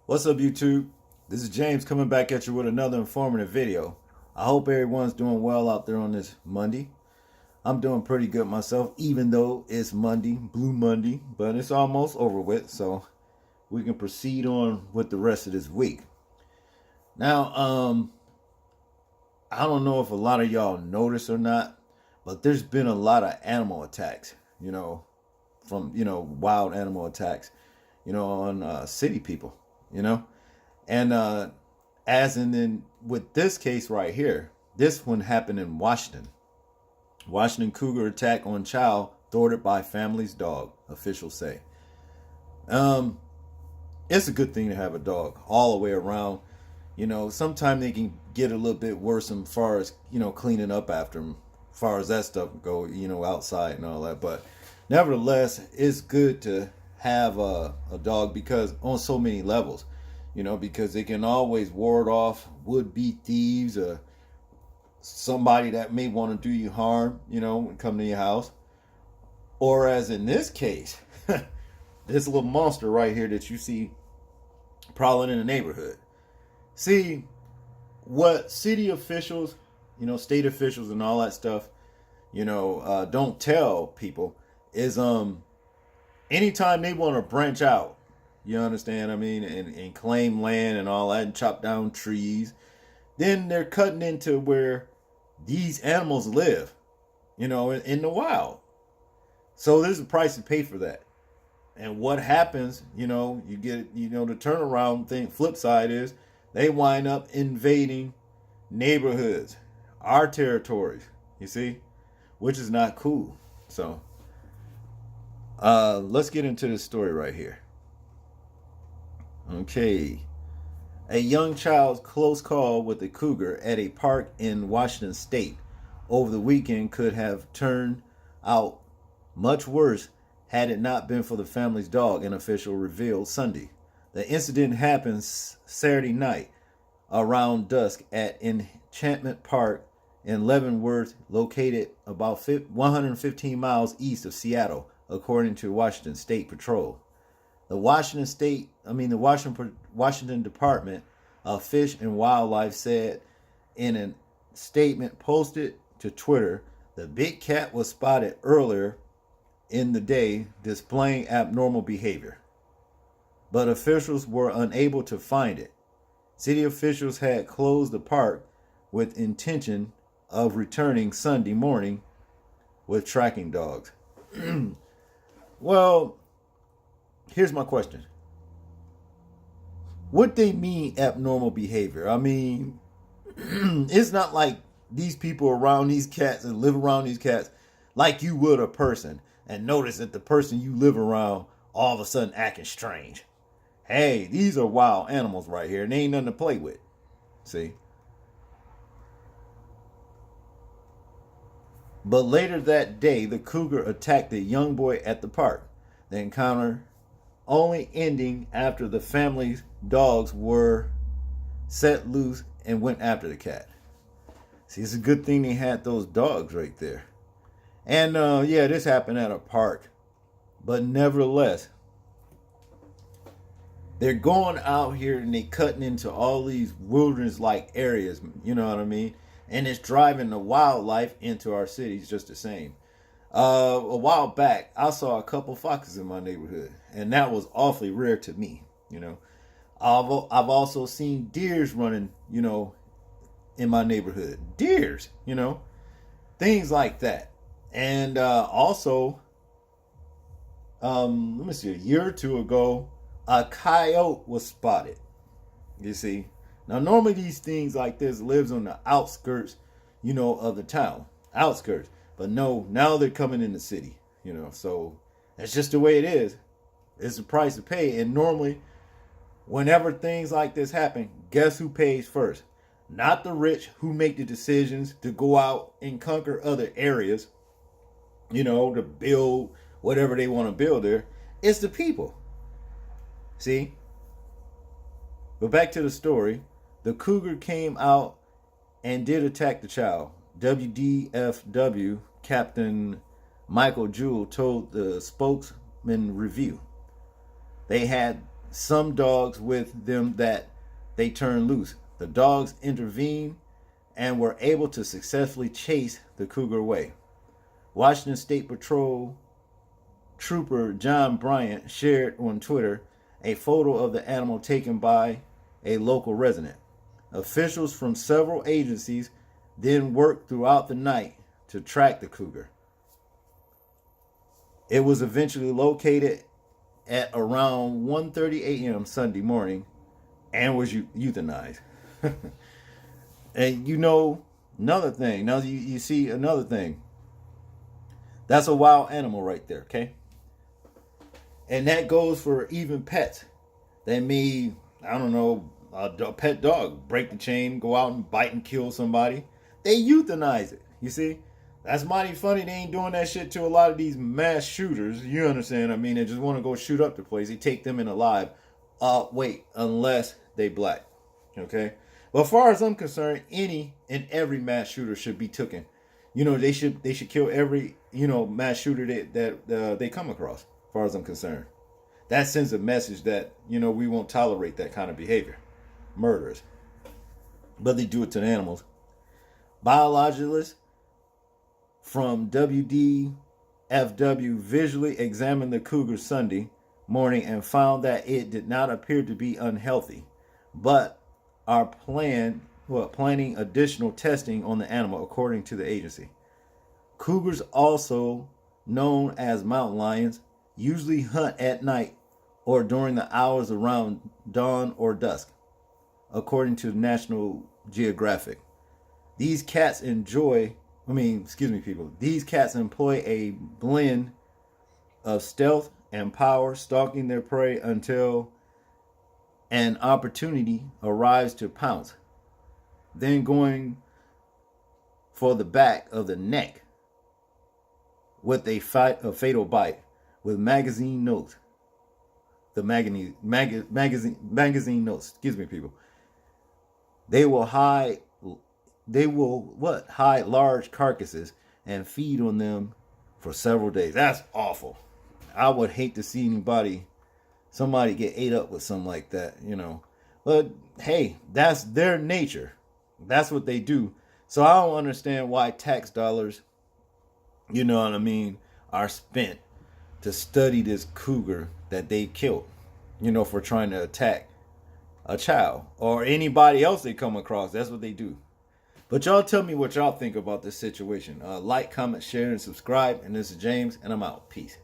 What's up, YouTube? This is James coming back at you with another informative video. I hope everyone's doing well out there on this Monday. I'm doing pretty good myself, even though it's Monday, Blue Monday, but it's almost over with, so we can proceed on with the rest of this week. Now, I don't know if a lot of y'all notice or not, but there's been a lot of animal attacks, from, wild animal attacks, on city people, you know? And as in with this case right here, this one happened in Washington. Washington Cougar attack on child thwarted by family's dog, officials say. It's a good thing to have a dog all the way around. Sometimes they can get a little bit worse as far as, cleaning up after them, as far as that stuff go, outside and all that. But nevertheless, it's good to have a dog because on so many levels, because it can always ward off would-be thieves or somebody that may want to do you harm, when come to your house. Or as in this case, this little monster right here that you see prowling in the neighborhood. See, what city officials, state officials and all that stuff, don't tell people is anytime they want to branch out, you understand what I mean, and claim land and all that and chop down trees, then they're cutting into where these animals live, in the wild. So there's a price to pay for that. And what happens, you get, the turnaround thing, flip side is they wind up invading neighborhoods, our territories, you see, which is not cool. So let's get into this story right here. Okay. A young child's close call with a cougar at a park in Washington state over the weekend could have turned out much worse had it not been for the family's dog, an official revealed Sunday. The incident happened Saturday night around dusk at Enchantment Park in Leavenworth, located about 115 miles east of Seattle, according to Washington State Patrol. The Washington Department of Fish and Wildlife said in a statement posted to Twitter, the big cat was spotted earlier in the day displaying abnormal behavior, but officials were unable to find it. City officials had closed the park with intention of returning Sunday morning with tracking dogs. Well, here's my question. What they mean abnormal behavior? I mean, it's not like these people around these cats and live around these cats like you would a person and notice that the person you live around all of a sudden acting strange. Hey, these are wild animals right here and they ain't nothing to play with. See? But later that day, the cougar attacked a young boy at the park. The encounter only ending after the family's dogs were set loose and went after the cat. See, it's a good thing they had those dogs right there. And yeah, this happened at a park. But nevertheless, they're going out here and they cutting into all these wilderness-like areas, you know what I mean? And it's driving the wildlife into our cities just the same. A while back, I saw a couple foxes in my neighborhood, and that was awfully rare to me. I've also seen deers running, in my neighborhood. Deers, things like that. And also, let me see, a year or two ago, a coyote was spotted. You see, now normally these things like this lives on the outskirts, of the town, outskirts. But no, now they're coming in the city, so that's just the way it is. It's the price to pay. And normally, whenever things like this happen, guess who pays first? Not the rich who make the decisions to go out and conquer other areas, to build whatever they want to build there. It's the people. See? But back to the story. The cougar came out and did attack the child. WDFW Captain Michael Jewell told the spokesman review. They had some dogs with them that they turned loose. The dogs intervened and were able to successfully chase the cougar away. Washington State Patrol Trooper John Bryant shared on Twitter a photo of the animal taken by a local resident. Officials from several agencies then worked throughout the night to track the cougar. It was eventually located at around 1:30 a.m. Sunday morning and was euthanized. And another thing. Now you see another thing. That's a wild animal right there, okay? And that goes for even pets. That may, I don't know, a pet dog break the chain, go out and bite and kill somebody. They euthanize it. You see? That's mighty funny. They ain't doing that shit to a lot of these mass shooters. You understand? I mean, they just want to go shoot up the place. They take them in alive. Wait, unless they black. Okay? But as far as I'm concerned, any and every mass shooter should be taken. They should kill every, mass shooter that they come across, as far as I'm concerned. That sends a message that, we won't tolerate that kind of behavior. Murderers. But they do it to the animals. Biologists from WDFW visually examined the cougar Sunday morning and found that it did not appear to be unhealthy, but are planning additional testing on the animal, according to the agency. Cougars, also known as mountain lions, usually hunt at night or during the hours around dawn or dusk, according to National Geographic. These cats employ a blend of stealth and power, stalking their prey until an opportunity arrives to pounce, then going for the back of the neck with a fatal bite with magazine notes. Magazine notes. Excuse me, people. They will hide large carcasses and feed on them for several days. That's awful. I would hate to see somebody get ate up with something like that, But hey, that's their nature. That's what they do. So I don't understand why tax dollars, are spent to study this cougar that they killed, for trying to attack a child or anybody else they come across. That's what they do. But y'all tell me what y'all think about this situation. Like, comment, share, and subscribe. And this is James, and I'm out. Peace.